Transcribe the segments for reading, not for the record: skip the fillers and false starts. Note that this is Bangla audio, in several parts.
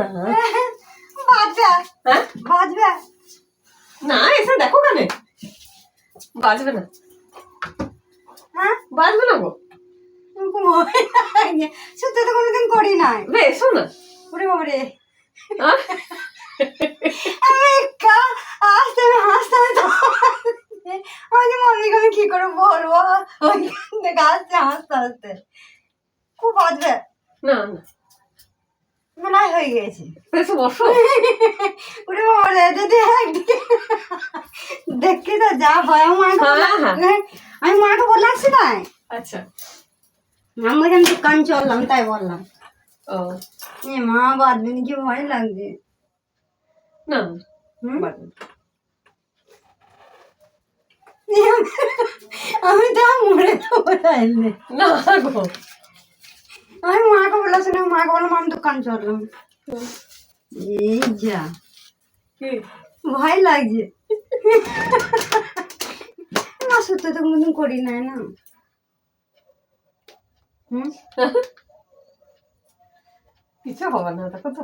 না বাজবে। হ্যাঁ বাজবে না, এসে দেখো কানে বাজবে না। হ্যাঁ বাজবে না গো। সত্যি তো কোনোদিন করি নাই। বে এসো না। ওরে বাবারে আহ, আমি আসতে হাসতে মম্মিকে আমি কি করে বলবো ওইখান থেকে আসতে হাসতে হাসতে খুব বাজবে। না না মেলায় হয়ে গেছে। এসো বসো। ওরে বাবারে দিদি একদিকে দেখি তো যা হয় আমি মাকে বলে আসছি না। আচ্ছা আমি বললাম দোকান চললাম তাই বললাম। ও মা বাঁধবে নাকি ভয় লাগছে। না বাজবে না। আমি তো মরে যাবো তাইলে। না গো আমি মাকে বলেছি না, মাকে বললাম আমি দোকান চললাম। এই যা কি ভয় লাগছে। না সত্যি তো কোনোদিন করি নাই না। কিছু হবে না দেখো তো।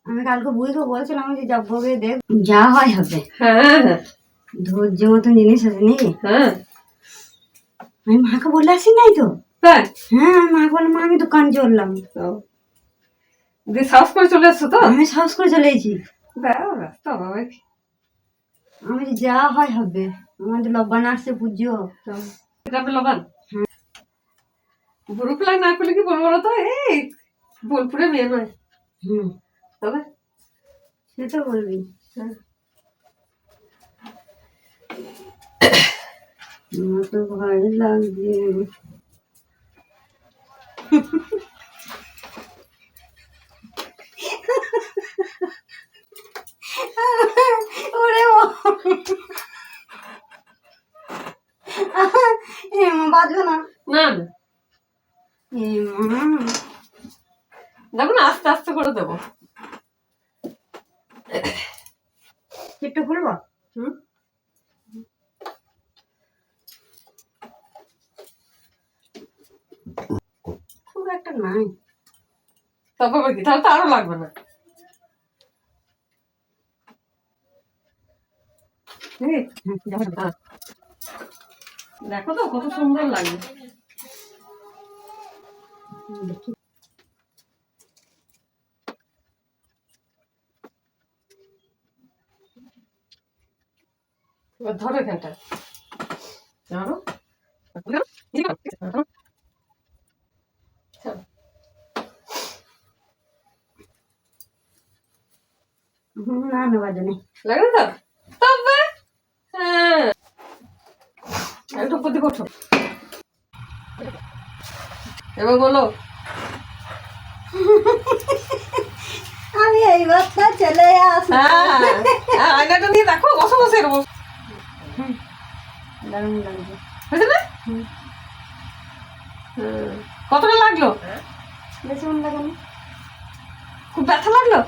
আমি কালকে বুঝতে বলছিলাম যে যাবো দেখ যা হয় হবে। হ্যাঁ ধৈর্য মতন জিনিস আছে নাকি। হ্যাঁ আমি মাকে বলে আসি নাই তো। তাই হ্যাঁ আমি মাকে বললাম মা আমি দোকান চললাম। দিয়ে সাহস করে চলে এসছো তো। আমি সাহস করে চলে এসেছি। আমি যা হয় হবে। আমাদের লব্বান আসছে পুজো। লবান বুড়ো প্লাই না করলে কি বলবো বলো তো, এই বোলপুরে মেয়ে নয়। তবে সে তো বলবি। আমার তো ভয় লাগছে। ওরে বাজবে না। না না দেখো না, আস্তে আস্তে করে দেবো। একটু খুলবো। খুব একটা নাই। তারপর কি, তাহলে তো আরো লাগবে না। দেখো তো কত সুন্দর লাগে। ধরো এখানটা ধরো। না না বাজে নেই। লাগবে তো তবে হ্যাঁ একটু প্রতি ওঠো এবার বলো। আমি এই বাচ্চা চলে আসি। হ্যাঁ আয়নাটা নিয়ে দেখো, বসো বসে এরকম দারুণ লাগছে। বুঝলে না? কতটা লাগলো? বেশি মন লাগে না। খুব ব্যথা লাগলো?